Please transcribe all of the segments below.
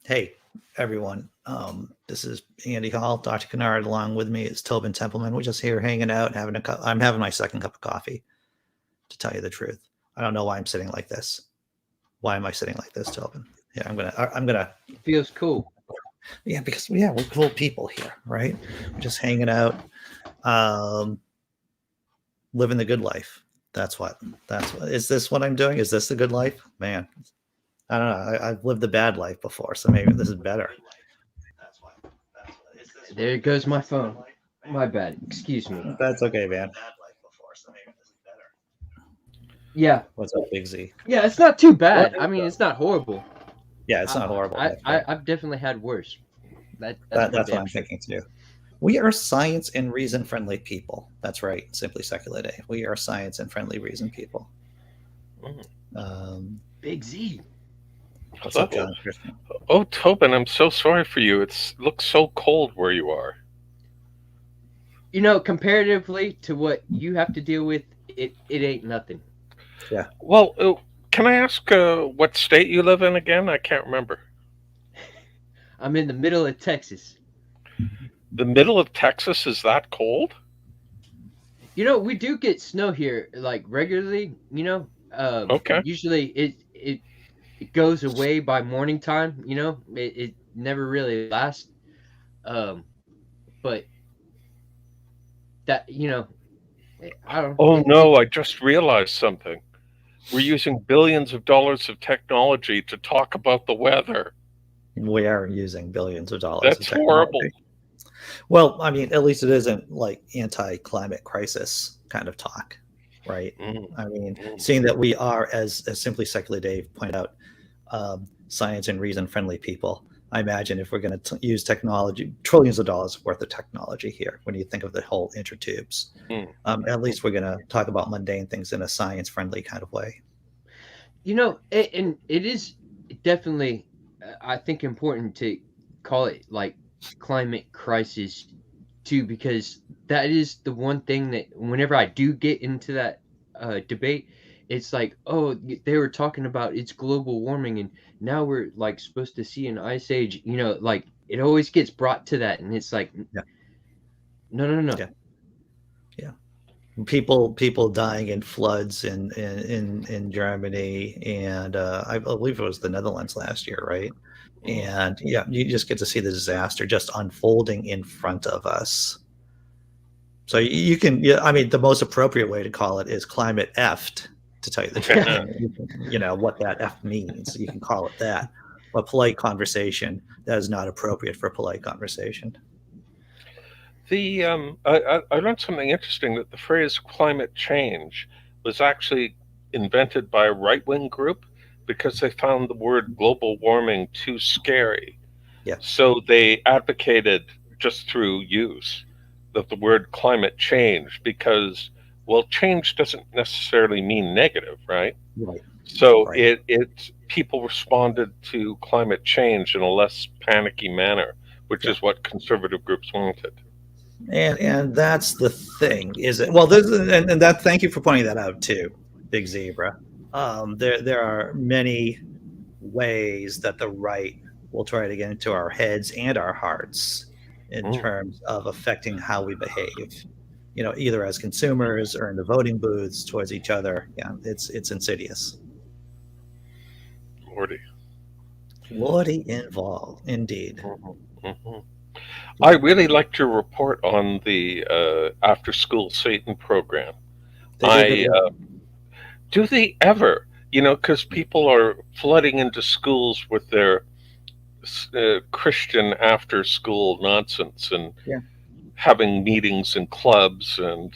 Hey, everyone. This is Andy Hall, Dr. Kennard. Along with me is Tobin Templeman. We're just here hanging out, having a cup. I'm having my second cup of coffee, to tell you the truth. I don't know why I'm sitting like this. Why am I sitting like this, Tobin? Yeah, I'm gonna. Feels cool. Yeah, because we're cool people here, right? We're just hanging out, um, living the good life. That's what. That's what. Is this what I'm doing? Is this the good life, man? I don't know. I've lived the bad life before, so maybe this is better. There goes my phone. My bad. Excuse me. That's okay, man. Yeah, What's up, Big Z? yeah. It's not too What? bad. I mean, it's not horrible. Yeah, it's not horrible. I've definitely had worse. That's for That's what damn I'm sure. thinking too. We are science and reason friendly people. That's right. Simply Secular Day. We are science and friendly reason people. Mm. Um, Big Z. what's up, Hello. John Christian? Oh, Tobin, I'm so sorry for you. It looks so cold where you are. You know, comparatively to what you have to deal with, it ain't nothing. Yeah. Well, can I ask what state you live in again? I can't remember. I'm in the middle of Texas. The middle of Texas is that cold? You know, we do get snow here like regularly. Okay. Usually it goes away by morning time. It never really lasts. Um, but that I don't know. Oh It no, I just realized something. We're using billions of dollars of technology to talk about the weather. We are using billions of dollars of That's horrible. technology. Well, I mean, at least it isn't like anti climate crisis kind of talk, right? Mm, I mean, mm. seeing that we are, as Simply Secular Dave pointed out, science and reason friendly people. I imagine if we're going to use technology, trillions of dollars worth of technology here, when you think of the whole intertubes, Mm. at least we're going to talk about mundane things in a science friendly kind of way. and it is definitely, I think, important to call it like climate crisis too, because that is the one thing that whenever I do get into that debate, it's like, oh, they were talking about it's global warming, and now we're like supposed to see an ice age. Like it always gets brought to that, and it's like, Yeah. no, no, no. Yeah. Yeah. People dying in floods in Germany, and I believe it was the Netherlands last year, right? Mm. And yeah, you just get to see the disaster just unfolding in front of us. So you can, yeah, I mean, the most appropriate way to call it is climate effed, to tell you the truth. I mean, what that F means. You can call it that. But polite conversation, that is not appropriate for polite conversation. I learned something interesting that the phrase climate change was actually invented by a right wing group because they found the word global warming too scary. Yeah. So they advocated just through use of the word climate change because, well, change doesn't necessarily mean negative, right? Right. So Right. it people responded to climate change in a less panicky manner, which Yeah. is what conservative groups wanted. And that's the thing, is it? Well, there's and that. Thank you for pointing that out too, Big Zebra. There are many ways that the right will try to get into our heads and our hearts in Mm, terms of affecting how we behave. Either as consumers or in the voting booths towards each other. Yeah, it's insidious. Lordy. Lordy involved, indeed. Mhm, mhm. I really liked your report on the after school Satan program. They do good I work. do they ever, because people are flooding into schools with their Christian after school nonsense and Yeah. having meetings and clubs and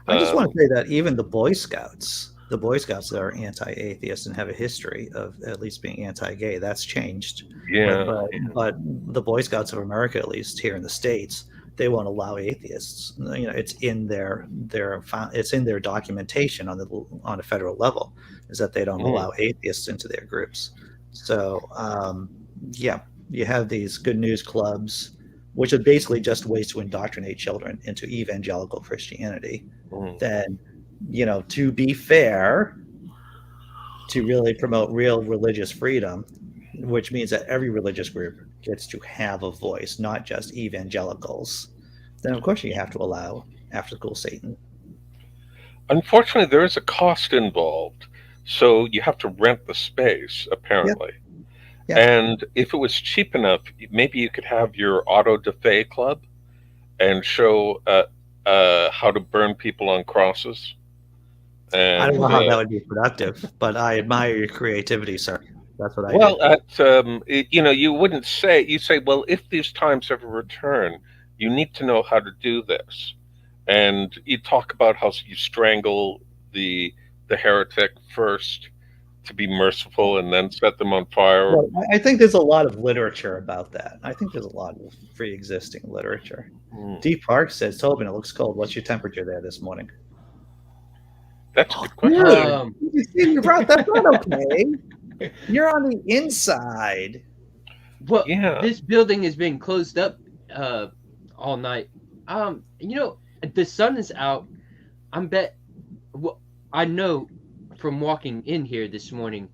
I just want um, to say that even the Boy Scouts that are anti-atheist and have a history of at least being anti-gay, that's changed. But yeah, but but the Boy Scouts of America, at least here in the States, they won't allow atheists. It's in it's in their documentation on a federal level, is that they don't mm, allow atheists into their groups. So yeah, you have these good news clubs, which are basically just ways to indoctrinate children into evangelical Christianity. mm, Then, to be fair, to really promote real religious freedom, which means that every religious group gets to have a voice, not just evangelicals, then of course you have to allow after school Satan. Unfortunately, there is a cost involved, so you have to rent the space, apparently. Yeah. And if it was cheap enough, maybe you could have your auto da fe club and show how to burn people on crosses. And, I don't know how that would be productive, but I admire your creativity, sir. That's what I well, did. you wouldn't say, you say, well, if these times ever return, you need to know how to do this. And you talk about how you strangle the heretic first to be merciful and then set them on fire. Well, I think there's a lot of literature about that. I think there's a lot of pre-existing literature. D. Park says, Tobin, it looks cold. What's your temperature there this morning? That's a good question. That's not okay. You're on the inside. Well, Yeah. this building has been closed up all night. The sun is out. I know from walking in here this morning,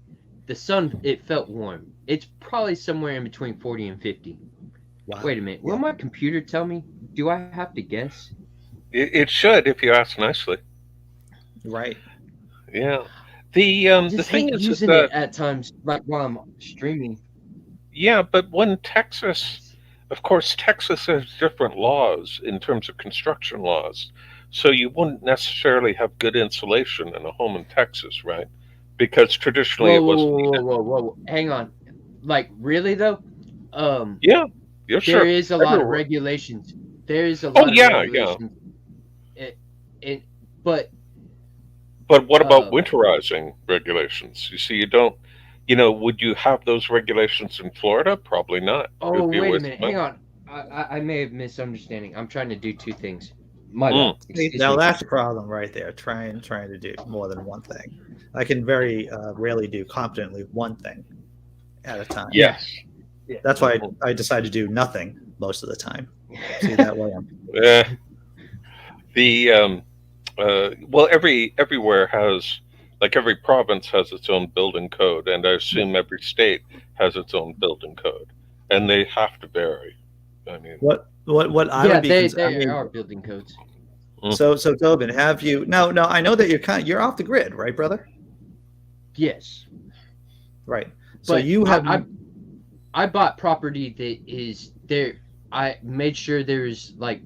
the sun, it felt warm. It's probably somewhere in between 40 and 50. Wow. Wait a minute. Will my computer tell me? Do I have to guess? It should, if you ask nicely. Right. Yeah. The Just thing hate is using that it at times, like while I'm streaming. yeah, but when Texas, of course, Texas has different laws in terms of construction laws. So you wouldn't necessarily have good insulation in a home in Texas, right? Because traditionally it wasn't needed. Whoa. Hang on. Like, really, though? Yeah, sure. There is a lot of Everywhere. regulations. There is a lot of regulations. But what about winterizing regulations? You see, you don't, would you have those regulations in Florida? Probably not. oh, wait a minute. Hang on. I may have misunderstanding. I'm trying to do two things. My bad. Excuse Now me. that's the problem right there. Trying to do more than one thing. I can very rarely do competently one thing at a time. Yes. That's why I decide to do nothing most of the time. See, that way Well, everywhere has, like, every province has its own building code, and I assume every state has its own building code, and they have to vary. I mean, what I would be. They are building codes. So Tobin, have you? No. I know that you're off the grid, right, brother? Yes. Right. So But you have. I bought property that is there. I made sure there's like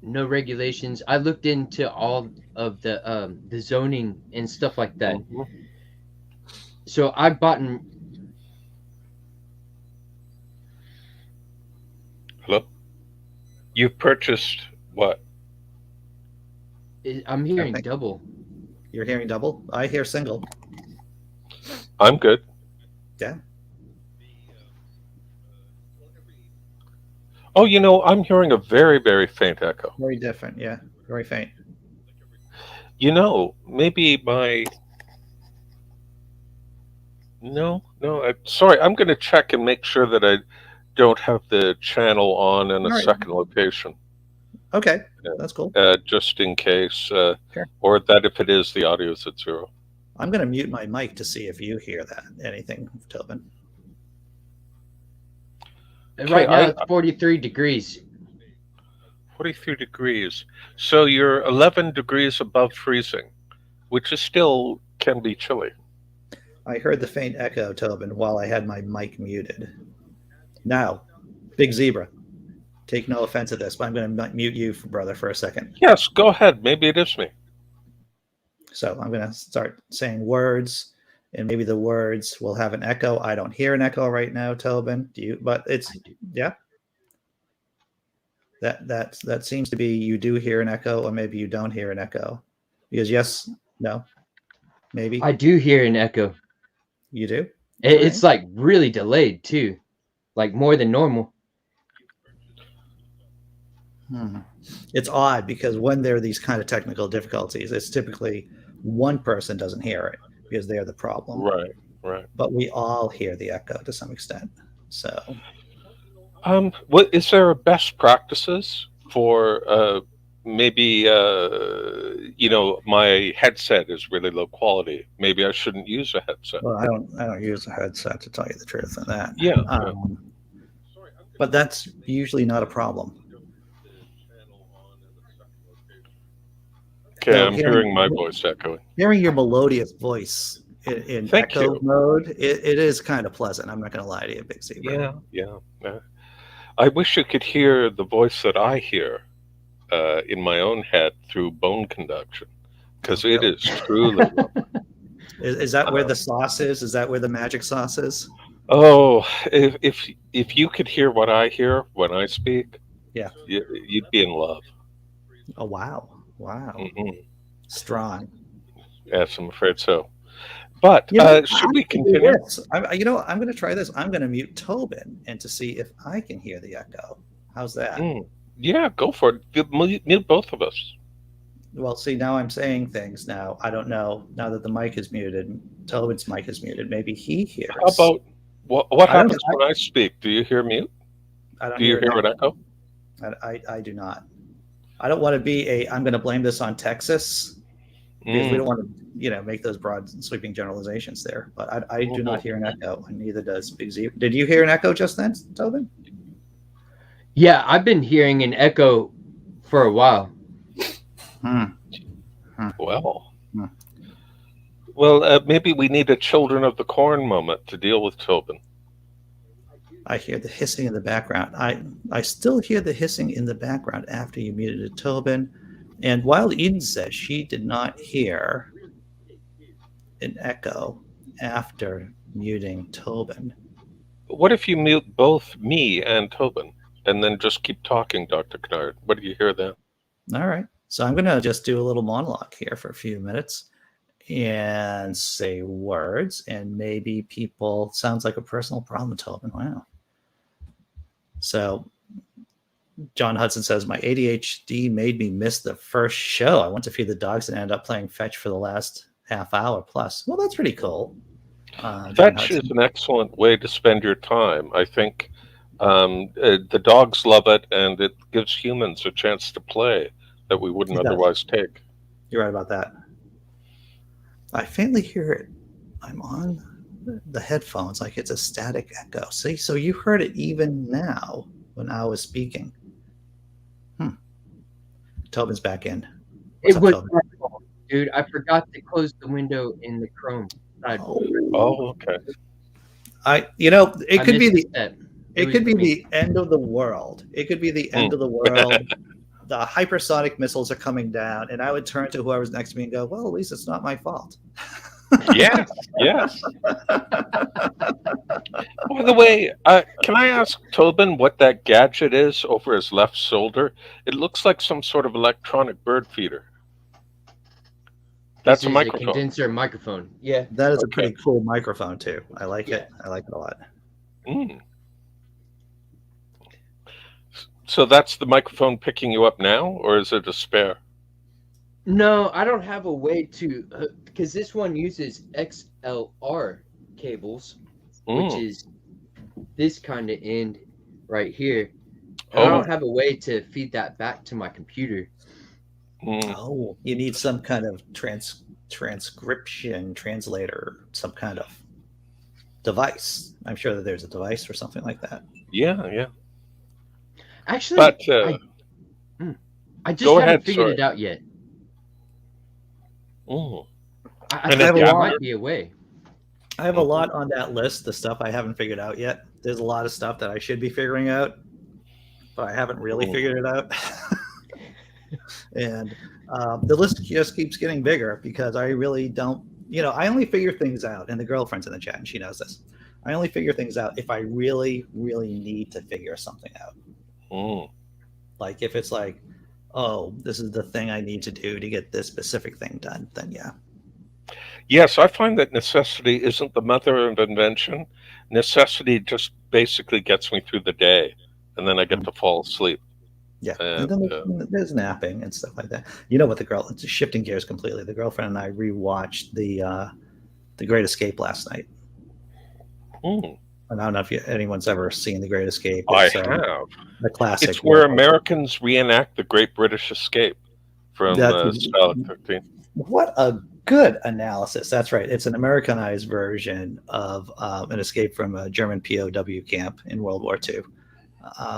no regulations. I looked into all of the zoning and stuff like that. So I bought. Hello? You purchased what? I'm hearing Okay. double. You're hearing double. I hear single. I'm good. Yeah. Oh, I'm hearing a very, very faint echo. Very different. Yeah. Very faint. Maybe my... No. Sorry, I'm going to check and make sure that I don't have the channel on in a second location. Okay. That's cool. Just in case. Sure. Or that if it is, the audio is at 0. I'm going to mute my mic to see if you hear that. Anything, Tobin? Right now it's 43 degrees. 43 degrees. So you're 11 degrees above freezing, which is still can be chilly. I heard the faint echo, Tobin, while I had my mic muted. Now, Big Zebra, take no offense at this, but I'm going to mute you, brother, for a second. Yes, go ahead. Maybe it is me. So I'm going to start saying words, and maybe the words will have an echo. I don't hear an echo right now, Tobin. Do you? But it's yeah. That seems to be you do hear an echo, or maybe you don't hear an echo. Because yes, no, maybe I do hear an echo. You do. It's like really delayed too, like more than normal. It's odd because when there are these kind of technical difficulties, it's typically one person doesn't hear it because they're the problem. Right. But we all hear the echo to some extent. So, what is there best practices for maybe my headset is really low quality. Maybe I shouldn't use a headset. Well, I don't use a headset, to tell you the truth on that. Yeah. But that's usually not a problem. Okay, No, I'm hearing my voice echoing. Hearing your melodious voice in Thank echo you. mode, it is kind of pleasant. I'm not going to lie to you, Big Zebra. Yeah. I wish you could hear the voice that I hear in my own head through bone conduction, because it is truly lovely. Is that where the sauce is? Is that where the magic sauce is? Oh, if you could hear what I hear when I speak, Yeah, you'd be in love. Oh, wow. Hmm. Strong. Yes, I'm afraid so. But should we continue? I'm going to try this. I'm going to mute Tobin and to see if I can hear the echo. How's that? Yeah, go for it. Mute both of us. Well, see, now I'm saying things now. I don't know. Now that the mic is muted, Tobin's mic is muted. Maybe he hears. How about what happens when I speak? Do you hear mute? I don't Do you hear an echo? I do not. I don't want to be I'm going to blame this on Texas because we don't want to, make those broad sweeping generalizations there. But I do not hear an echo, and neither does Big Z. Did you hear an echo just then, Tobin? Yeah, I've been hearing an echo for a while. Well, maybe we need a Children of the Corn moment to deal with Tobin. I hear the hissing in the background. I still hear the hissing in the background after you muted Tobin. And Wild Eden says she did not hear an echo after muting Tobin. What if you mute both me and Tobin and then just keep talking, Dr. Kennard? What do you hear then? All right. So I'm going to just do a little monologue here for a few minutes and say words, and maybe people sounds like a personal problem, Tobin. Wow. So John Hudson says, my ADHD made me miss the first show. I went to feed the dogs and ended up playing fetch for the last half hour plus. Well, that's pretty cool. Fetch is an excellent way to spend your time. I think the dogs love it, and it gives humans a chance to play that we wouldn't otherwise take. You're right about that. I faintly hear it. I'm on the headphones like it's a static echo. See, so you heard it even now when I was speaking. Tobin's back in. It was, dude. I forgot to close the window in the Chrome. Oh, okay. It could be the end of the world. It could be the end of the world. The hypersonic missiles are coming down, and I would turn to whoever's next to me and go, well, at least it's not my fault. Yes. By the way, can I ask Tobin what that gadget is over his left shoulder? It looks like some sort of electronic bird feeder. That's a microphone. A condenser microphone. Yeah. That is a pretty cool microphone, too. I like it. I like it a lot. So that's the microphone picking you up now, or is it a spare? No, I don't have a way to, because this one uses XLR cables, which is this kind of end right here. And I don't have a way to feed that back to my computer. Oh, you need some kind of transcription translator, some kind of device. I'm sure that there's a device or something like that. Yeah. Actually, but I just haven't figured it out yet. I think there might be a way. I have a lot on that list, the stuff I haven't figured out yet. There's a lot of stuff that I should be figuring out, but I haven't really figured it out. And the list just keeps getting bigger because I really don't, I only figure things out, and the girlfriend's in the chat and she knows this. I only figure things out if I really, really need to figure something out. Like if it's like, oh, this is the thing I need to do to get this specific thing done, then yeah. Yes, I find that necessity isn't the mother of invention. Necessity just basically gets me through the day, and then I get to fall asleep. Yeah, and then there's napping and stuff like that. You know what, it's shifting gears completely. The girlfriend and I rewatched the Great Escape last night. I don't know if anyone's ever seen The Great Escape. I It's have. the classic. It's where Americans reenact the Great British Escape from That's Style 13. what a good analysis. That's right. It's an Americanized version of an escape from a German POW camp in World War II.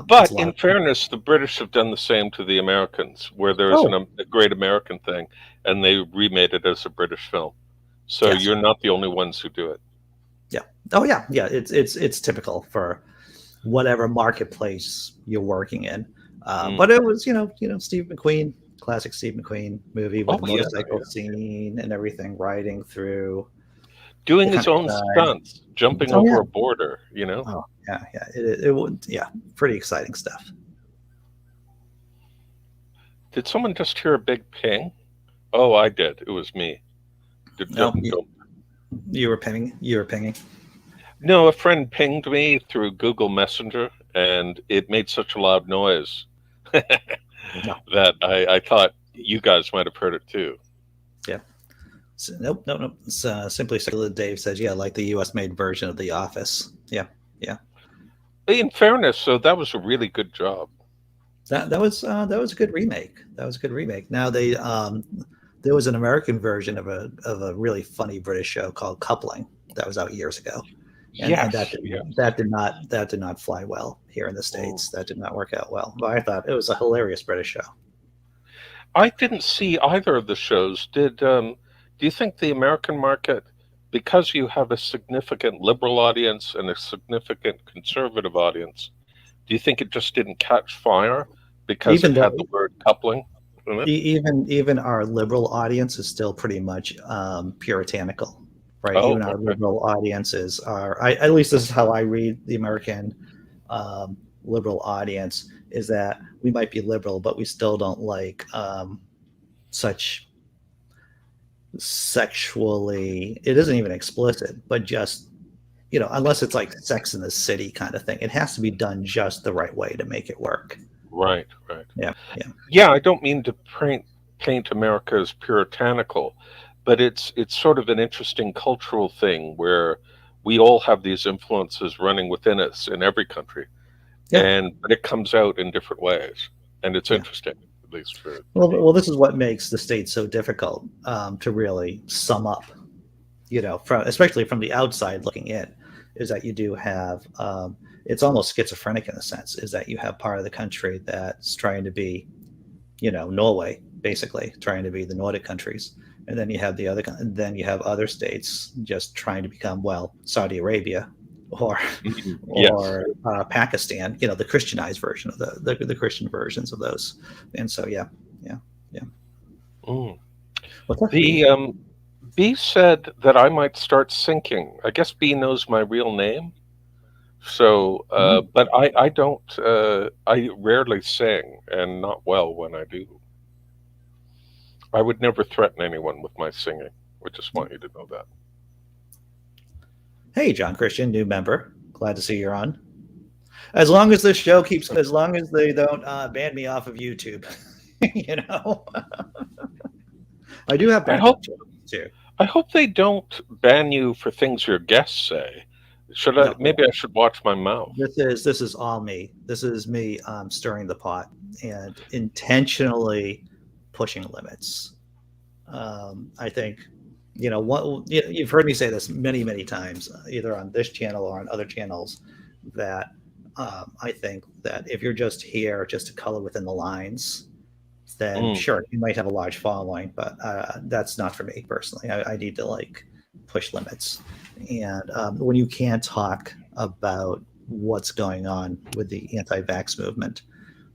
But in fairness, the British have done the same to the Americans, where there's a great American thing, and they remade it as a British film. So Yes. you're not the only ones who do it. Yeah. Oh yeah. Yeah. It's typical for whatever marketplace you're working in. But it was, Steve McQueen, classic Steve McQueen movie with the motorcycle scene and everything, riding through, doing his own stunts, jumping over a border. Oh yeah, yeah. It would, pretty exciting stuff. Did someone just hear a big ping? Oh, I did. It was me. You were pinging. No, a friend pinged me through Google Messenger, and it made such a loud noise that I thought you guys might have heard it too. Yeah. So, nope. It's simply Dave says, like the U.S.-made version of The Office. Yeah. In fairness, so that was a really good job. That was a good remake. Now there was an American version of a really funny British show called Coupling that was out years ago. And that did not fly well here in the States. That did not work out well. But I thought it was a hilarious British show. I didn't see either of the shows. Do you think the American market, because you have a significant liberal audience and a significant conservative audience, do you think it just didn't catch fire because it had the word coupling in it? Even our liberal audience is still pretty much puritanical. Right. Even our liberal audiences are, at least this is how I read the American liberal audience, is that we might be liberal, but we still don't like such sexually, it isn't even explicit, but just, unless it's like Sex in the City kind of thing, it has to be done just the right way to make it work. Right. Yeah. I don't mean to paint America as puritanical, but it's sort of an interesting cultural thing where we all have these influences running within us in every country, but it comes out in different ways, and it's interesting, at least for. Well, this is what makes the States so difficult to really sum up, especially from the outside looking in, is that you do have it's almost schizophrenic in a sense, is that you have part of the country that's trying to be, Norway, basically trying to be the Nordic countries. And then you have other states just trying to become, Saudi Arabia or Pakistan, the Christianized version of the Christian versions of those. And so, yeah. What's that? B said that I might start sinking. I guess B knows my real name. So, but I don't, I rarely sing, and not well when I do. I would never threaten anyone with my singing. I just want you to know that. Hey, John Christian, new member. Glad to see you're on. As long as this show keeps, as long as they don't ban me off of YouTube, I do have backup too. I hope they don't ban you for things your guests say. Maybe I should watch my mouth. This is all me. This is me stirring the pot and intentionally pushing limits. I think, you've heard me say this many, many times, either on this channel or on other channels, that I think that if you're just here just to color within the lines, then sure, you might have a large following, but that's not for me personally. I need to push limits. And when you can't talk about what's going on with the anti-vax movement,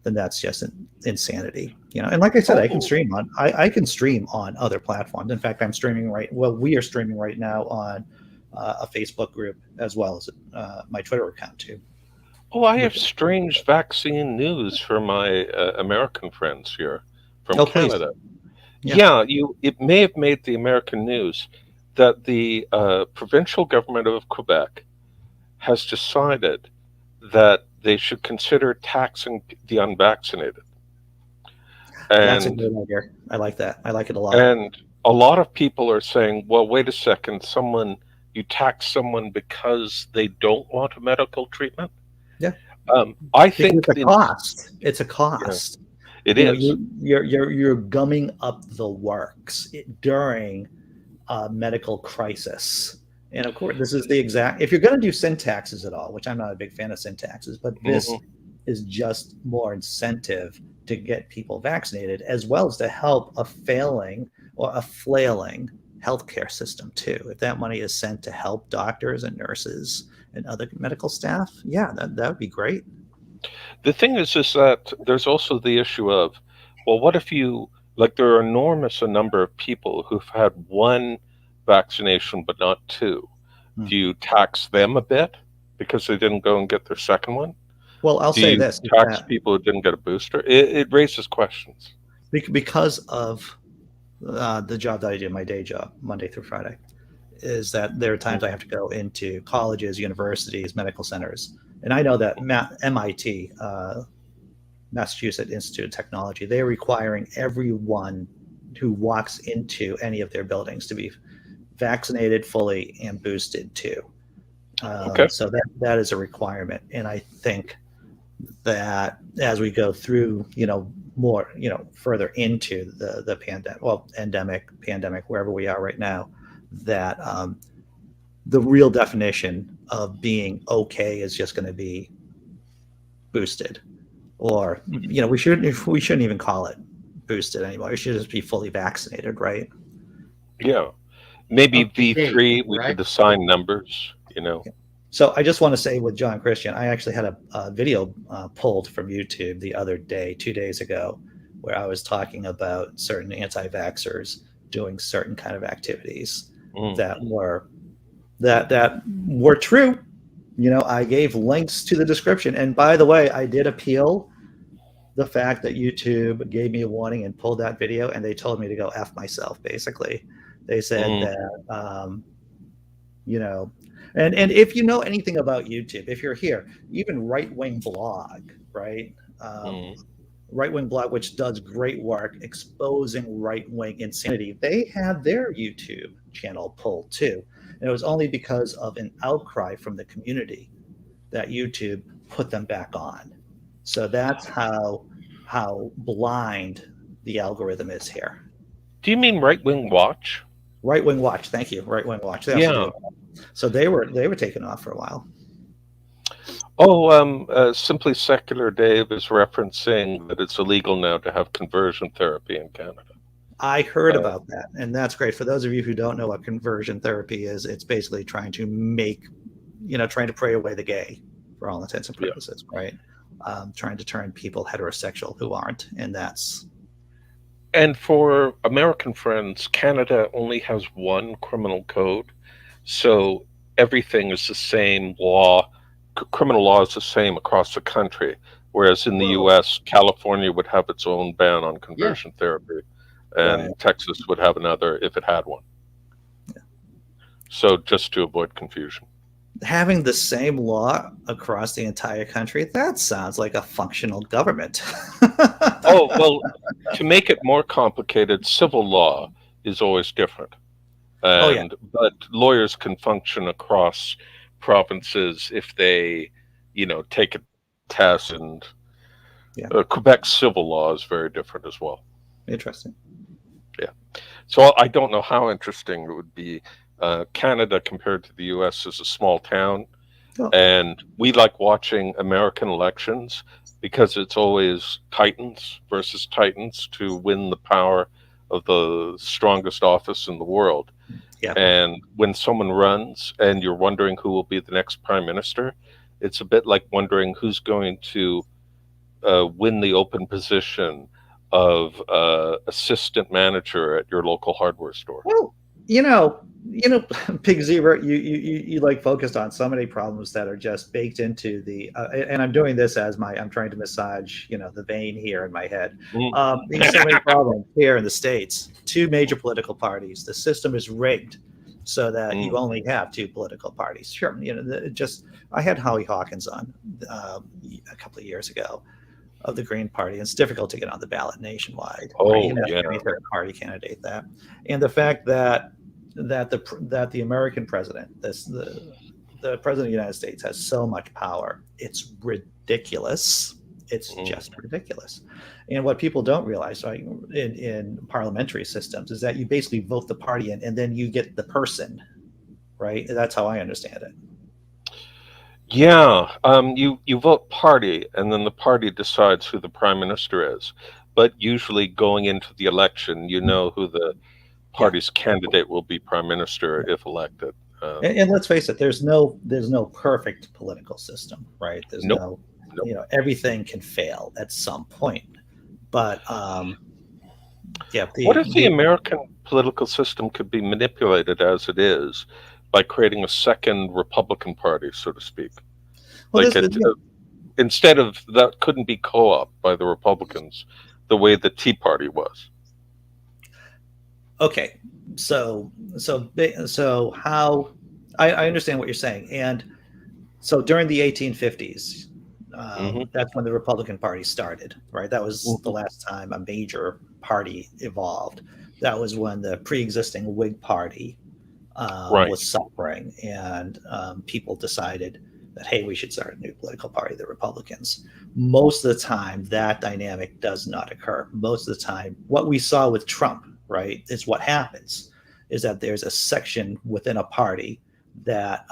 then that's just insanity, And like I said, I can stream on other platforms. In fact, we are streaming right now on a Facebook group as well as my Twitter account too. Oh, I have strange vaccine news for my American friends here from Canada. It may have made the American news that the provincial government of Quebec has decided that they should consider taxing the unvaccinated. And that's a good idea. I like that. I like it a lot. And a lot of people are saying, well, wait a second, someone you tax someone because they don't want a medical treatment. Yeah. I Because think it's a cost. It's a yeah, cost. it You know, is. you're gumming up the works during a medical crisis. And of course, this is the exact. If you're going to do sin taxes at all, which I'm not a big fan of sin taxes, but this Mhm. is just more incentive to get people vaccinated, as well as to help a failing or a flailing healthcare system too. If that money is sent to help doctors and nurses and other medical staff, yeah, that would be great. The thing is that there's also the issue of, well, what if you like there are enormous a number of people who've had one vaccination but not two. Hmm. Do you tax them a bit because they didn't go and get their second one? Well, I'll Do say you this is tax that people who didn't get a booster? It raises questions. because of the job that I do, my day job, Monday through Friday, is that there are times I have to go into colleges, universities, medical centers. And I know that MIT, Massachusetts Institute of Technology, they're requiring everyone who walks into any of their buildings to be vaccinated fully and boosted too. Okay. So that is a requirement. And I think that as we go through, more, further into the pandemic, wherever we are right now, that the real definition of being okay is just going to be boosted, or we shouldn't even call it boosted anymore. It should just be fully vaccinated, right? Yeah. Maybe Up to date, V3, we right? could assign numbers. So I just want to say with John Christian, I actually had a video pulled from YouTube the other day, 2 days ago, where I was talking about certain anti-vaxxers doing certain kind of activities Mm. that were true. I gave links to the description, and by the way, I did appeal the fact that YouTube gave me a warning and pulled that video, and they told me to go F myself. Basically, they said Mm. that you know and if you know anything about YouTube, if you're here, even right-wing blog, right, Mm. right-wing blog, which does great work exposing right-wing insanity, they had their YouTube channel pulled too, and it was only because of an outcry from the community that YouTube put them back on. So that's how blind the algorithm is here. Do you mean Right Wing Watch? Right Wing Watch, thank you. Right Wing Watch. They also Yeah. do. So they were taken off for a while. Oh, Simply Secular Dave is referencing that it's illegal now to have conversion therapy in Canada. I heard Uh, about that, and that's great. For those of you who don't know what conversion therapy is, it's basically trying to pray away the gay, for all intents and Yeah. purposes, right? Trying to turn people heterosexual who aren't, and that's And for American friends, Canada only has one criminal code, so everything is the same law. Criminal law is the same across the country, whereas in the Well, U.S., California would have its own ban on yeah. conversion therapy, right. and Texas would have another if it had one. So just to avoid confusion. Having the same law across the entire country, that sounds like a functional government. Oh, well, to make it more complicated, civil law is always different. Oh yeah, But lawyers can function across provinces if they, take a test, and yeah, Quebec civil law is very different as well. interesting. Yeah. So I don't know how interesting it would be. Canada compared to the US is a small town, Oh, and we like watching American elections because it's always titans versus titans to win the power of the strongest office in the world. yeah. And when someone runs and you're wondering who will be the next prime minister, it's a bit like wondering who's going to win the open position of assistant manager at your local hardware store. Well, you know, Pig Zebra, you like focused on so many problems that are just baked into the, and I'm doing this as I'm trying to massage, the vein here in my head. Mm. There's so many problems here in the States. Two major political parties. The system is rigged so that you Mm. only have two political parties. Sure, I had Howie Hawkins on a couple of years ago of the Green Party. It's difficult to get on the ballot nationwide. Oh, Even yeah. any third party candidate that. And the fact that that the American president, the president of the United States, has so much power. It's ridiculous. It's just ridiculous. And what people don't realize, right, in parliamentary systems, is that you basically vote the party in, and then you get the person, right? That's how I understand it. Yeah, you vote party, and then the party decides who the prime minister is. But usually, going into the election, you know who the party's candidate will be prime minister if elected. And let's face it, there's no perfect political system, right? There's Nope. Everything can fail at some point. But what if the American political system could be manipulated as it is by creating a second Republican Party, so to speak? Well, Like instead of that, couldn't be co-op by the Republicans the way the Tea Party was. Okay, so how I understand what you're saying, and so during the 1850s, that's when the Republican Party started, right? That was the last time a major party evolved. That was when the pre-existing Whig Party was suffering, and people decided that, hey, we should start a new political party, the Republicans. Most of the time, that dynamic does not occur. Most of the time, what we saw with Trump, right, is what happens is that there's a section within a party that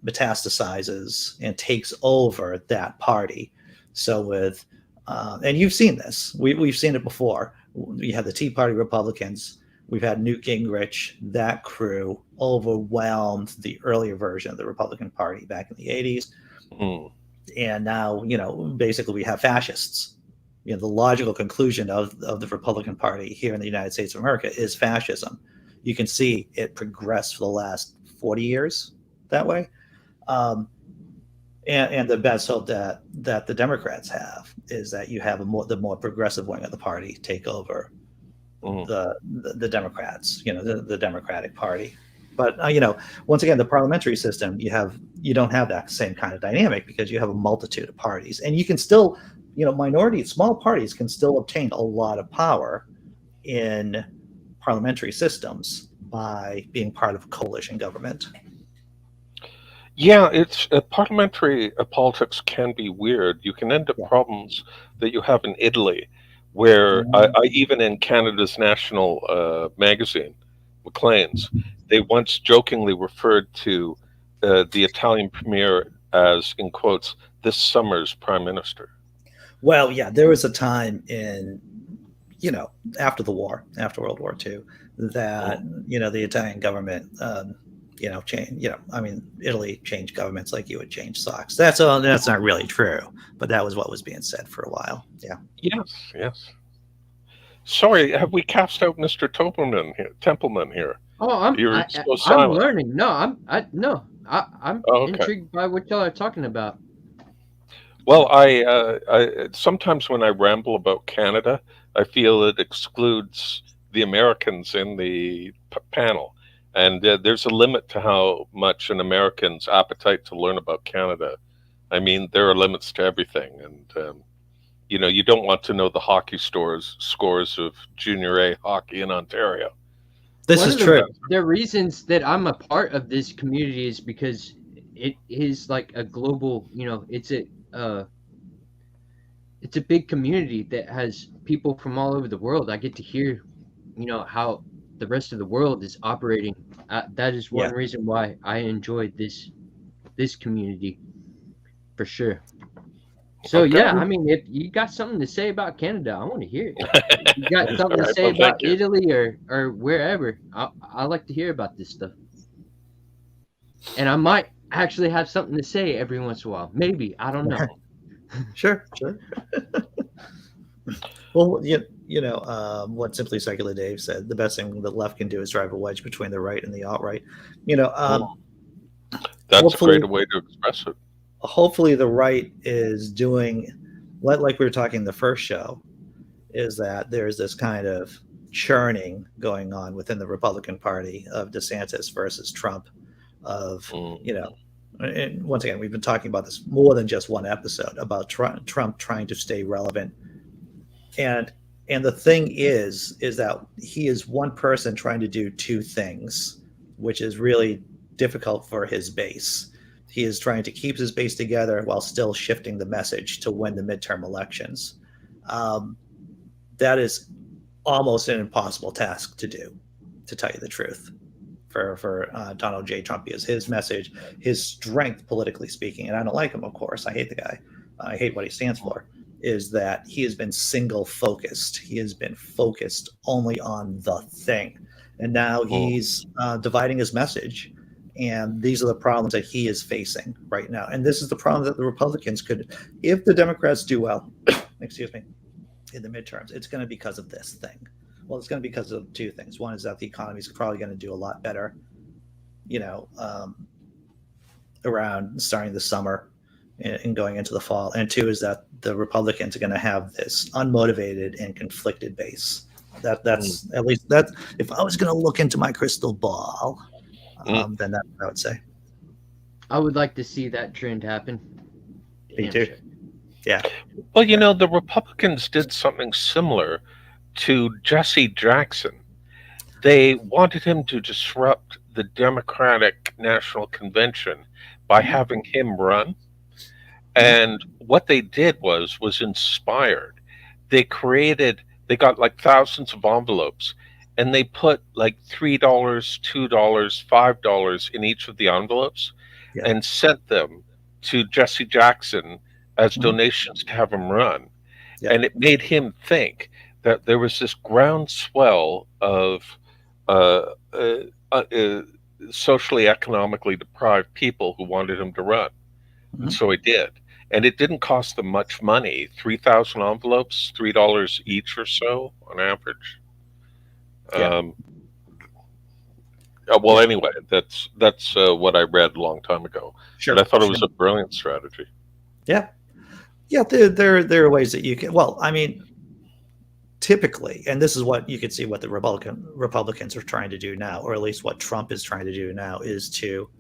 metastasizes and takes over that party. So with, and you've seen this, we've seen it before. We had the Tea Party Republicans. We've had Newt Gingrich. That crew overwhelmed the earlier version of the Republican Party back in the 80s. And now, basically we have fascists. The logical conclusion of the Republican Party here in the United States of America is fascism. You can see it progressed for the last 40 years that way. And the best hope that the Democrats have is that you have the more progressive wing of the party take over the Democrats, the Democratic Party. But once again, the parliamentary system, you don't have that same kind of dynamic because you have a multitude of parties, and you can still, small parties can still obtain a lot of power in parliamentary systems by being part of a coalition government. Yeah, it's parliamentary politics can be weird. You can end up problems that you have in Italy, where I even in Canada's national magazine, Maclean's, they once jokingly referred to the Italian premier as, in quotes, this summer's prime minister. Well, yeah, there was a time in, after World War II, that, the Italian government, change, Italy changed governments like you would change socks. That's not really true, but that was what was being said for a while. Yeah. Yes. Sorry, have we cast out Mr. Templeman here? Oh, I'm learning. No, I'm intrigued by what y'all are talking about. Well, I sometimes when I ramble about Canada, I feel it excludes the Americans in the panel. And there's a limit to how much an American's appetite to learn about Canada. I mean, there are limits to everything. And, you don't want to know the hockey scores of Junior A hockey in Ontario. This is true. The reasons that I'm a part of this community is because it is like a global, it's a big community that has people from all over the world. I get to hear, how the rest of the world is operating. That is one reason why I enjoy this community, for sure. So if you got something to say about Canada, I want to hear it. If you got something to say about Italy or wherever, I like to hear about this stuff. And I might actually have something to say every once in a while. Maybe, I don't know. Sure. Well, what Simply Secular Dave said, the best thing the left can do is drive a wedge between the right and the alt-right. That's a great way to express it. Hopefully the right is doing, like we were talking in the first show, is that there's this kind of churning going on within the Republican Party of DeSantis versus Trump, and once again, we've been talking about this more than just one episode about Trump trying to stay relevant. And the thing is that he is one person trying to do two things which is really difficult for his base. He is trying to keep his base together while still shifting the message to win the midterm elections. That is almost an impossible task to do, to tell you the truth, for Donald J. Trump, because his message, his strength politically speaking, and I don't like him, of course, I hate the guy, I hate what he stands for, is that he has been single focused. He has been focused only on the thing. And now he's dividing his message. And these are the problems that he is facing right now. And this is the problem that the Republicans could, if the Democrats do well, excuse me, in the midterms, it's going to be because of this thing. Well, it's going to be because of two things. One is that the economy is probably going to do a lot better, around starting the summer and going into the fall. And two is that the Republicans are going to have this unmotivated and conflicted base. That's at least that. If I was going to look into my crystal ball, then that's what I would say. I would like to see that trend happen. Me too. Yeah. Well, the Republicans did something similar to Jesse Jackson. They wanted him to disrupt the Democratic National Convention by having him run. And what they did was inspired. They got like thousands of envelopes, and they put like $3, $2, $5 in each of the envelopes and sent them to Jesse Jackson as donations to have him run. Yeah. And it made him think that there was this groundswell of socially, economically deprived people who wanted him to run. And so he did. And it didn't cost them much money, 3,000 envelopes, $3 each or so on average. Well, anyway, that's what I read a long time ago. Sure. But I thought it was a brilliant strategy. Yeah. Yeah, there are ways that you can, well, I mean, typically, and this is what you can see what the Republicans are trying to do now, or at least what Trump is trying to do now, is to,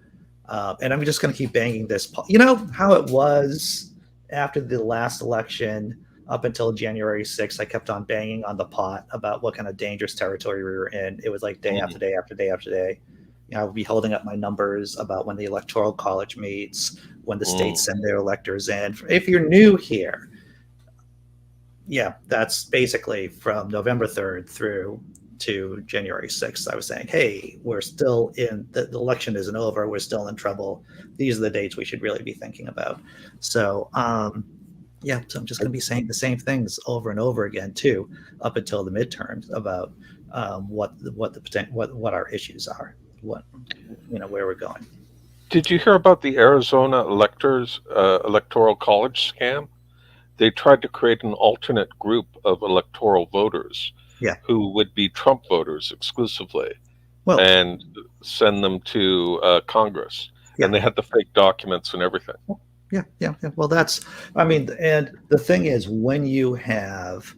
and I'm just going to keep banging this. You know how it was after the last election up until January 6th, I kept on banging on the pot about what kind of dangerous territory we were in. It was like day after day after day after day. I would be holding up my numbers about when the Electoral College meets, when the states send their electors in. If you're new here, that's basically from November 3rd through to January 6th. I was saying, hey, we're still in, the election isn't over. We're still in trouble. These are the dates we should really be thinking about. So, so I'm just going to be saying the same things over and over again, too, up until the midterms about what our issues are, where we're going. Did you hear about the Arizona electoral college scam? They tried to create an alternate group of electoral voters who would be Trump voters exclusively and send them to Congress. And they had the fake documents and everything. Yeah. Well, and the thing is, when you have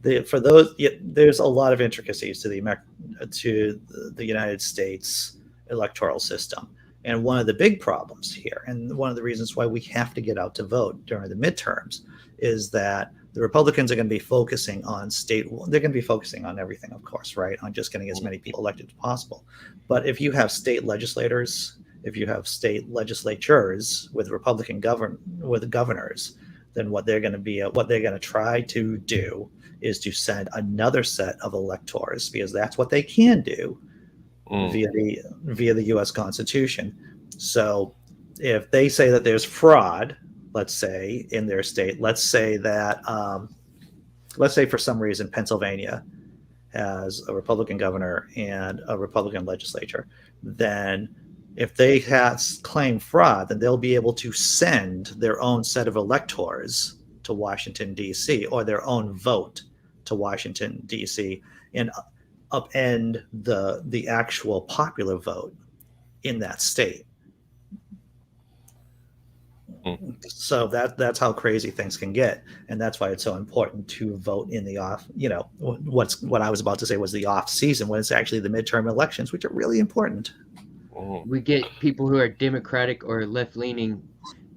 there's a lot of intricacies to the United States electoral system. And one of the big problems here, and one of the reasons why we have to get out to vote during the midterms, is that the Republicans are going to be focusing on they're going to be focusing on everything, of course, right? On just getting as many people elected as possible. But if you have state legislators, if you have state legislatures with Republican governors, then what they're going to try to do is to send another set of electors, because that's what they can do via the U.S. Constitution. So if they say that there's fraud, let's say in their state, let's say for some reason Pennsylvania has a Republican governor and a Republican legislature, then if they claim fraud, then they'll be able to send their own set of electors to Washington, D.C., or their own vote to Washington, D.C., and upend the actual popular vote in that state. So that's how crazy things can get, and that's why it's so important to vote in the off. What I was about to say was the off season, when it's actually the midterm elections, which are really important. We get people who are Democratic or left leaning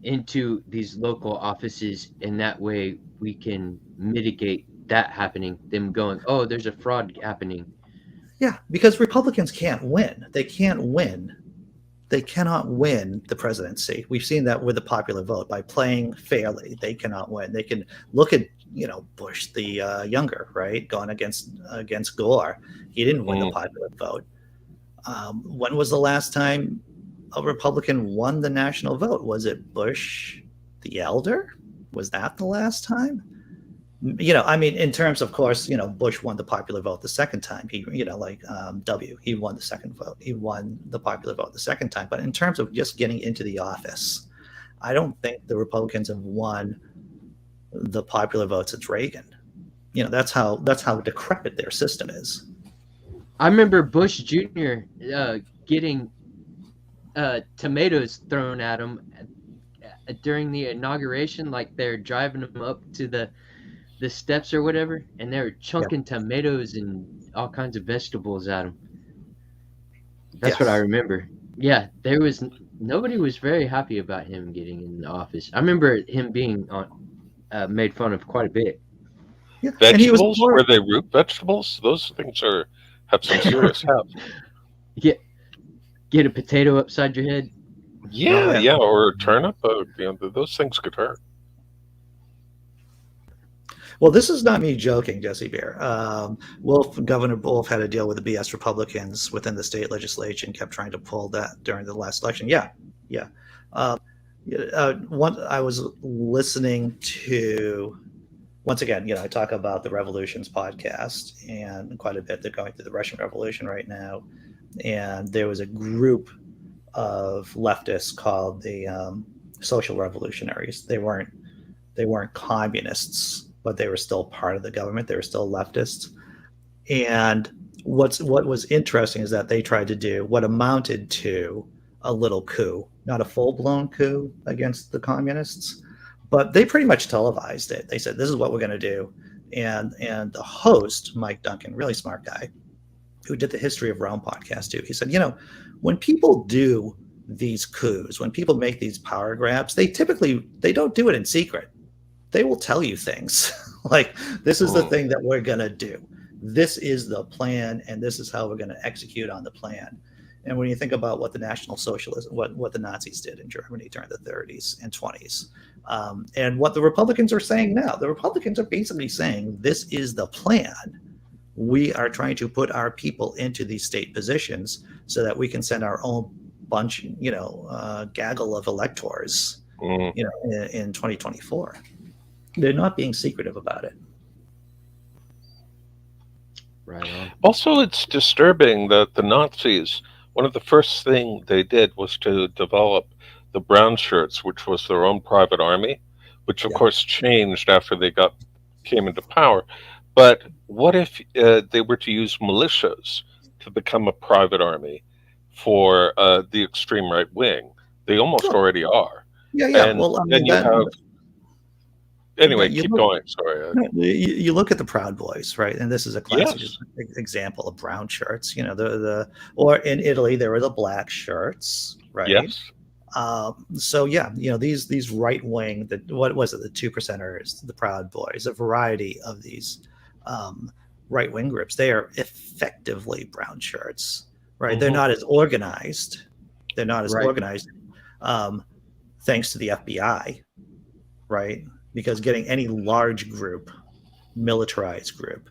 into these local offices, and that way we can mitigate that happening. Them going, oh, there's a fraud happening. Yeah, because Republicans can't win. They can't win. They cannot win the presidency. We've seen that with the popular vote. By playing fairly, they cannot win. They can look at Bush the younger, right, going against Gore. He didn't win the popular vote. When was the last time a Republican won the national vote? Was it Bush the elder? Was that the last time? I mean, in terms, of course, Bush won the popular vote the second time. He, he won the second vote. He won the popular vote the second time. But in terms of just getting into the office, I don't think the Republicans have won the popular vote since Reagan. That's how decrepit their system is. I remember Bush Jr. Getting tomatoes thrown at him during the inauguration, like they're driving him up to the steps or whatever, and they were chunking tomatoes and all kinds of vegetables at him. That's what I remember. Yeah, nobody was very happy about him getting in the office. I remember him being made fun of quite a bit. Yeah. Vegetables? Were they root vegetables? Those things have some serious health. Get a potato upside your head. Yeah, or a turnip. Those things could hurt. Well, this is not me joking, Jesse Bear. Governor Wolf had to deal with the BS Republicans within the state legislature and kept trying to pull that during the last election. Yeah. I was listening to, once again, I talk about the Revolutions podcast and quite a bit. They're going through the Russian Revolution right now. And there was a group of leftists called the Social Revolutionaries. They weren't communists, but they were still part of the government. They were still leftists. And what was interesting is that they tried to do what amounted to a little coup, not a full-blown coup against the communists, but they pretty much televised it. They said, this is what we're going to do. And the host, Mike Duncan, really smart guy, who did the History of Rome podcast too, he said, when people do these coups, when people make these power grabs, they don't do it in secret. They will tell you things like, this is the thing that we're going to do. This is the plan, and this is how we're going to execute on the plan. And when you think about what the National Socialism, what the Nazis did in Germany during the 30s and 20s, and what the Republicans are saying now, the Republicans are basically saying, this is the plan. We are trying to put our people into these state positions so that we can send our own bunch, gaggle of electors, in 2024. They're not being secretive about it. Right on. Also, it's disturbing that the Nazis, one of the first things they did was to develop the brown shirts, which was their own private army, which of course changed after they came into power. But what if they were to use militias to become a private army for the extreme right wing? They almost already are. Yeah. And then you have. Anyway, keep going. Sorry. You look at the Proud Boys, right? And this is a classic example of brown shirts. Or in Italy there were the black shirts, right? Yes. These right wing, what was it? The 2%ers, the Proud Boys, a variety of these right wing groups. They are effectively brown shirts, right? Mm-hmm. They're not as organized. Thanks to the FBI, right? Because getting any large group, militarized group,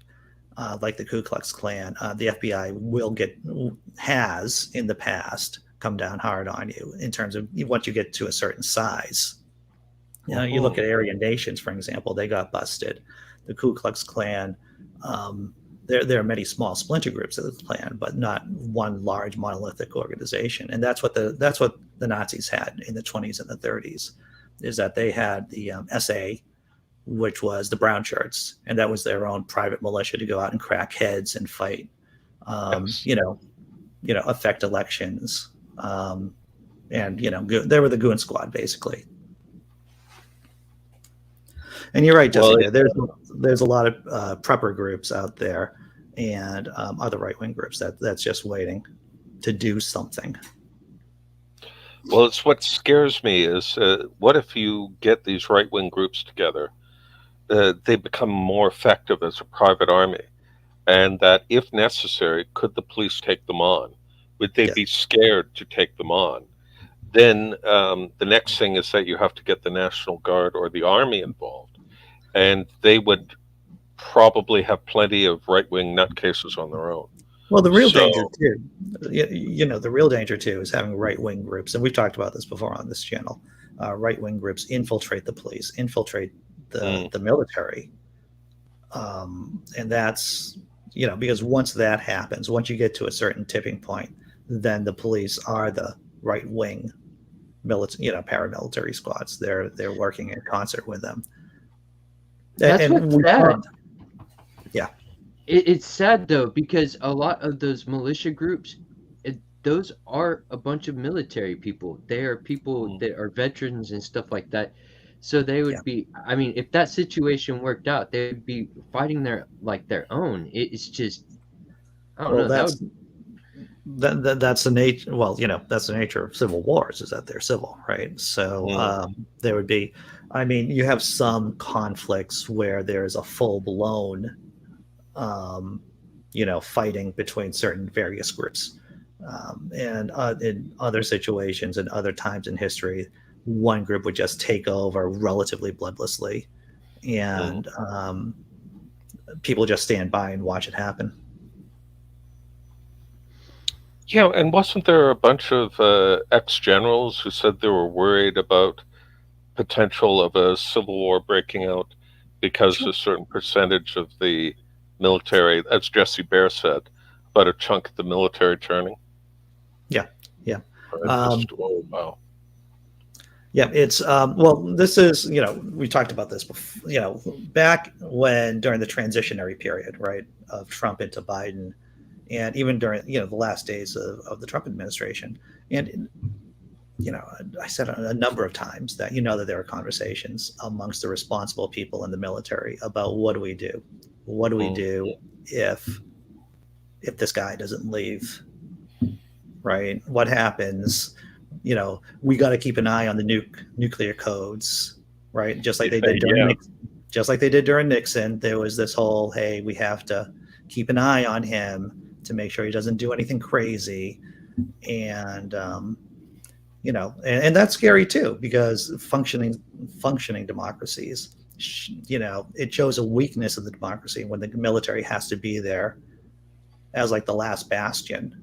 like the Ku Klux Klan, the FBI has in the past come down hard on you in terms of once you get to a certain size. You look at Aryan nations, for example, they got busted. The Ku Klux Klan, there are many small splinter groups of the Klan, but not one large monolithic organization. And that's what the Nazis had in the 20s and the 30s. Is that they had the SA, which was the brown shirts, and that was their own private militia to go out and crack heads and fight, affect elections, and they were the goon squad basically. And you're right, Jesse. There's a lot of prepper groups out there, and other right wing groups that's just waiting to do something. Well, it's what scares me is what if you get these right-wing groups together, they become more effective as a private army, and that if necessary, could the police take them on? Would they Yeah. be scared to take them on? Then the next thing is that you have to get the National Guard or the Army involved, and they would probably have plenty of right-wing nutcases on their own. Well, the real So, danger too, the real danger too is having right-wing groups, and we've talked about this before on this channel. Right-wing groups infiltrate the police, infiltrate the military, and that's because once that happens, once you get to a certain tipping point, then the police are the right-wing paramilitary squads. They're working in concert with them. That's what's sad. Yeah. It's sad though, because a lot of those militia groups, those are a bunch of military people. They are people that are veterans and stuff like that. So they would be, I mean, if that situation worked out, they would be fighting their own. It's just, I don't know. That's the nature. Well, that's the nature of civil wars, is that they're civil, right? So there would be, I mean, you have some conflicts where there's a full blown, fighting between certain various groups, and in other situations and other times in history, one group would just take over relatively bloodlessly, and people just stand by and watch it happen. Yeah, and wasn't there a bunch of ex-generals who said they were worried about potential of a civil war breaking out because a certain percentage of the military, as Jesse Bear said, about a chunk of the military turning? Yeah. Wow. Yeah, it's this is, we talked about this before, back during the transitionary period, right, of Trump into Biden, and even during, the last days of the Trump administration. And, I said a number of times that, that there are conversations amongst the responsible people in the military about what do we do? What do we do if this guy doesn't leave, right? What happens? We got to keep an eye on the nuclear codes, right? Just like they did during Nixon. There was this whole, hey, we have to keep an eye on him to make sure he doesn't do anything crazy, and and that's scary too, because functioning democracies, it shows a weakness of the democracy when the military has to be there as like the last bastion.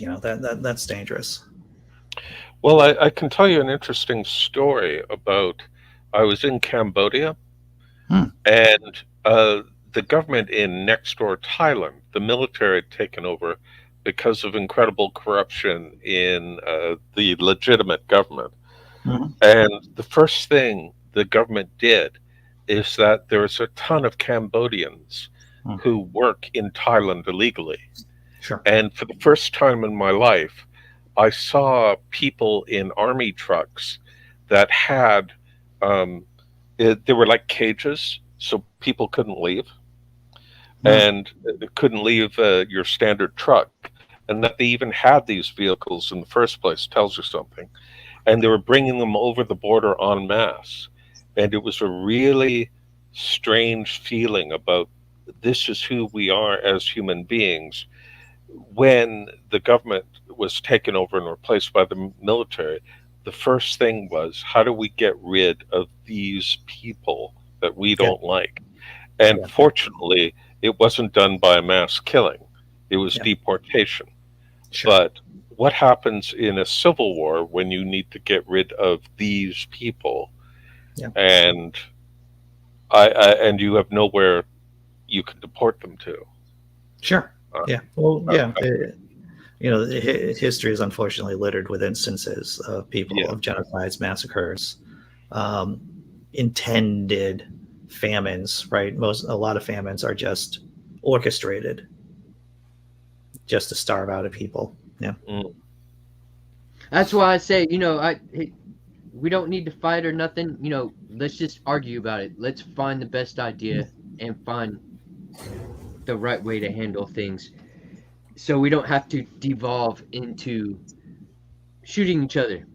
That's dangerous. Well, I can tell you an interesting story about, I was in Cambodia, and the government in next door Thailand, the military had taken over because of incredible corruption in the legitimate government. And the first thing the government did is that there's a ton of Cambodians who work in Thailand illegally. Sure. And for the first time in my life, I saw people in army trucks that had, they were like cages, so people couldn't leave. And couldn't leave your standard truck. And that they even had these vehicles in the first place tells you something. And they were bringing them over the border en masse. And it was a really strange feeling about, this is who we are as human beings. When the government was taken over and replaced by the military, the first thing was, how do we get rid of these people that we don't like? And fortunately, it wasn't done by a mass killing. It was deportation. Sure. But what happens in a civil war when you need to get rid of these people, and you have nowhere you can deport them to? Sure. History is unfortunately littered with instances of people, of genocides, massacres, intended famines, right? A lot of famines are just orchestrated just to starve out of people. That's why I say, we don't need to fight or nothing. Let's just argue about it. Let's find the best idea and find the right way to handle things, so we don't have to devolve into shooting each other.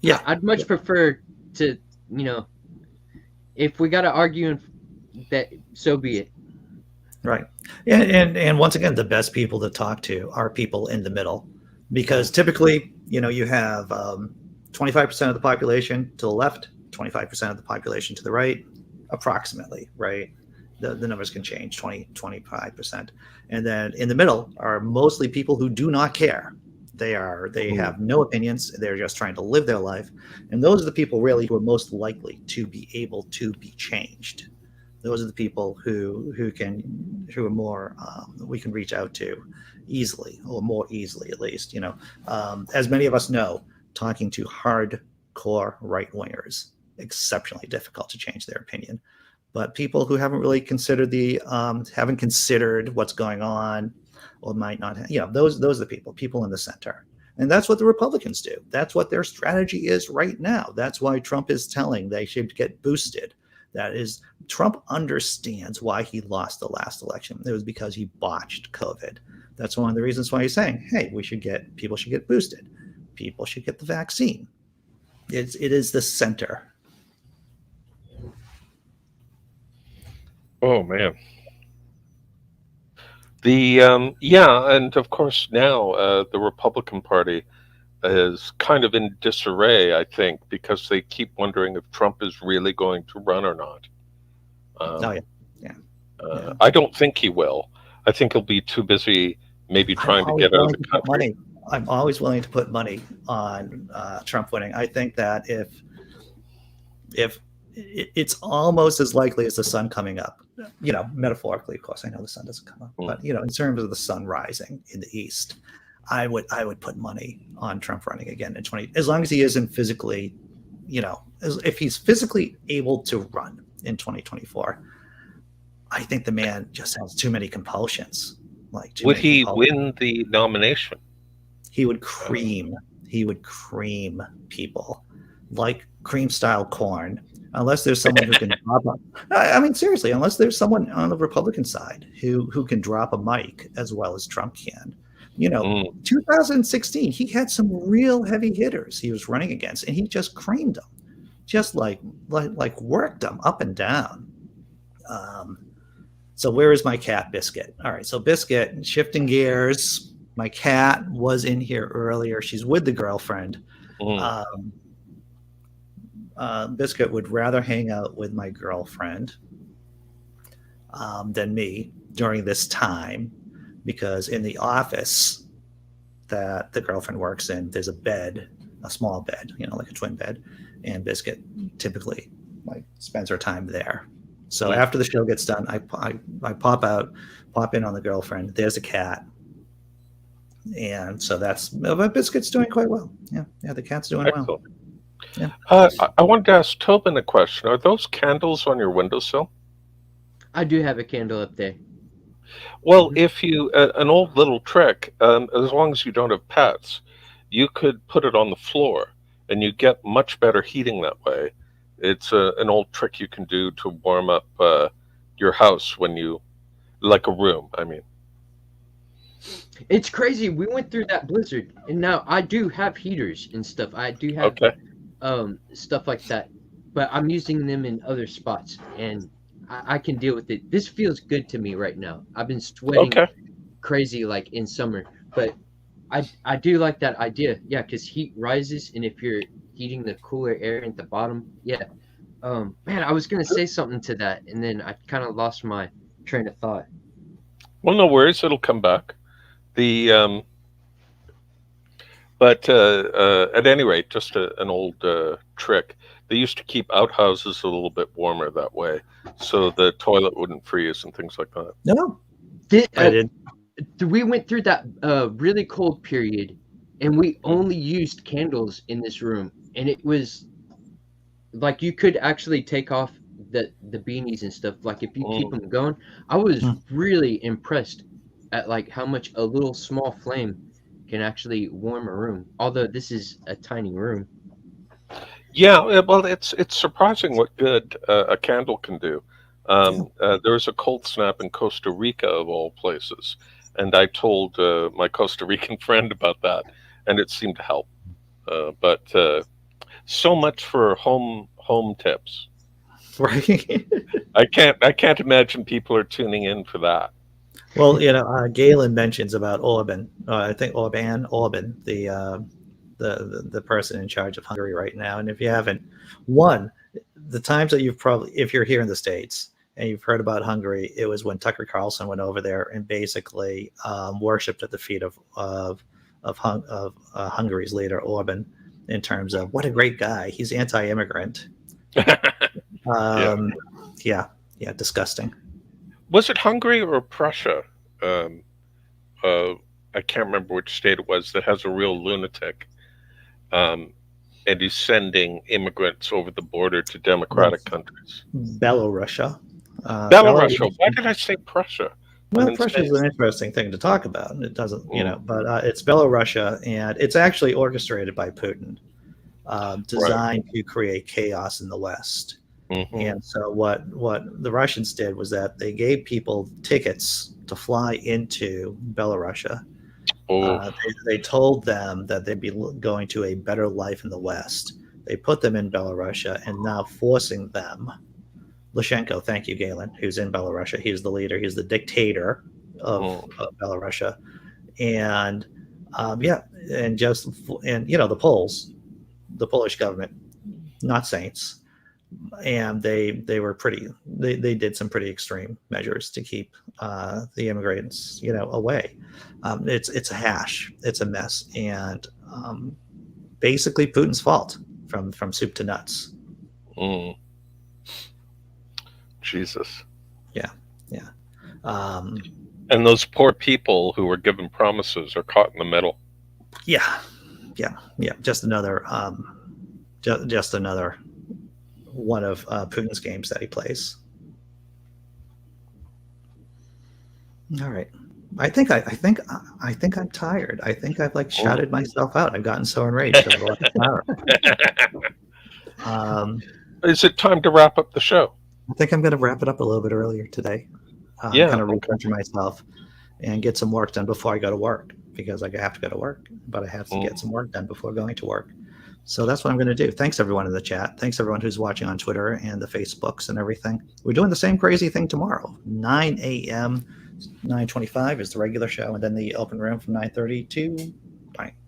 I'd much prefer to, if we got to argue, that so be it. Right. And once again, the best people to talk to are people in the middle, because typically, you have 25% of the population to the left, 25% of the population to the right, approximately, right? The numbers can change, 25%. And then in the middle are mostly people who do not care. They have no opinions. They're just trying to live their life. And those are the people really who are most likely to be able to be changed. Those are the people who are more we can reach out to easily, or more easily at least. As many of us know, talking to hardcore right wingers exceptionally difficult to change their opinion. But people who haven't really considered haven't considered what's going on, or might not have, those are the people in the center. And that's what the Republicans do. That's what their strategy is right now. That's why Trump is telling they should get boosted. That is, Trump understands why he lost the last election. It was because he botched COVID. That's one of the reasons why he's saying, hey, people should get boosted. People should get the vaccine. It is the center. Oh man. And of course now the Republican Party is kind of in disarray, I think, because they keep wondering if Trump is really going to run or not. Oh yeah. I don't think he will. I think he'll be too busy maybe trying to get out of the country. I'm always willing to put money on Trump winning. I think that if it's almost as likely as the sun coming up, metaphorically, of course, I know the sun doesn't come up, but in terms of the sun rising in the east, I would put money on Trump running again in 20, as long as he isn't physically, if he's physically able to run in 2024. I think the man just has too many compulsions. Would he win the nomination? He would cream people like cream style corn, unless there's someone who can drop up. I mean, seriously, unless there's someone on the Republican side who can drop a mic as well as Trump can. 2016, he had some real heavy hitters he was running against, and he just creamed them, just like worked them up and down. So where is my cat, Biscuit? All right, so Biscuit, shifting gears. My cat was in here earlier. She's with the girlfriend. Biscuit would rather hang out with my girlfriend than me during this time, because in the office that the girlfriend works in, there's a small bed, like a twin bed, and Biscuit typically spends her time there. So after the show gets done, I pop in on the girlfriend. There's a cat. And so but Biscuit's doing quite well. Yeah, the cat's doing well. Yeah. I wanted to ask Tobin a question. Are those candles on your windowsill? I do have a candle up there. Well, if you, an old little trick, as long as you don't have pets, you could put it on the floor and you get much better heating that way. It's an old trick you can do to warm up your house like a room, I mean. It's crazy. We went through that blizzard, and now I do have heaters and stuff. I do have stuff like that, but I'm using them in other spots, and I can deal with it. This feels good to me right now. I've been sweating crazy like in summer, but I do like that idea. Yeah, because heat rises, and if you're heating the cooler air at the bottom, man, I was gonna say something to that, and then I kind of lost my train of thought. Well, no worries, it'll come back. But at any rate, just an old trick. They used to keep outhouses a little bit warmer that way, so the toilet wouldn't freeze and things like that. No, I did. We went through that really cold period, and we only used candles in this room, and it was like you could actually take off the beanies and stuff. Like if you keep them going, I was really impressed at how much a little small flame can actually warm a room. Although this is a tiny room. Yeah, well, it's surprising what good a candle can do. There was a cold snap in Costa Rica, of all places, and I told my Costa Rican friend about that, and it seemed to help. But so much for home tips. Right. I can't imagine people are tuning in for that. Well, Galen mentions about Orban. I think Orban, the person in charge of Hungary right now. And if you haven't, the times that if you're here in the States and you've heard about Hungary, it was when Tucker Carlson went over there and basically worshipped at the feet of Hungary's leader Orban, in terms of what a great guy. He's anti-immigrant. Yeah, disgusting. Was it Hungary or Prussia? I can't remember which state it was that has a real lunatic, and he's sending immigrants over the border to democratic countries. Belarus. Belarus. Why did I say Prussia? Well, Prussia is an interesting thing to talk about. It doesn't, but it's Belarus, and it's actually orchestrated by Putin, designed to create chaos in the West. Mm-hmm. And so what the Russians did was that they gave people tickets to fly into Belarus. They told them that they'd be going to a better life in the West. They put them in Belarus and now forcing them. Lukashenko, thank you, Galen, who's in Belarus. He's the leader. He's the dictator of Belarus. And the Poles, the Polish government, not saints. And they were they did some pretty extreme measures to keep the immigrants away. It's a hash, it's a mess, and basically Putin's fault from soup to nuts. Jesus. Yeah. And those poor people who were given promises are caught in the middle. Yeah. Just another one of Putin's games that he plays. All right. I think I'm tired. I think I've shouted myself out. I've gotten so enraged over the last hour. Is it time to wrap up the show? I think I'm going to wrap it up a little bit earlier today. Kind of recharge myself and get some work done before I go to work, because I have to go to work, but I have to get some work done before going to work. So that's what I'm going to do. Thanks, everyone in the chat. Thanks, everyone who's watching on Twitter and the Facebooks and everything. We're doing the same crazy thing tomorrow. 9 a.m., 9:25 is the regular show, and then the open room from 9:30 to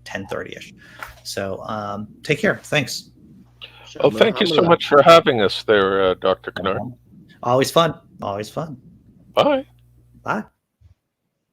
10:30-ish. So take care. Thanks. Oh, thank you so much for having us there, Dr. Kennard. Always fun. Always fun. Bye. Bye.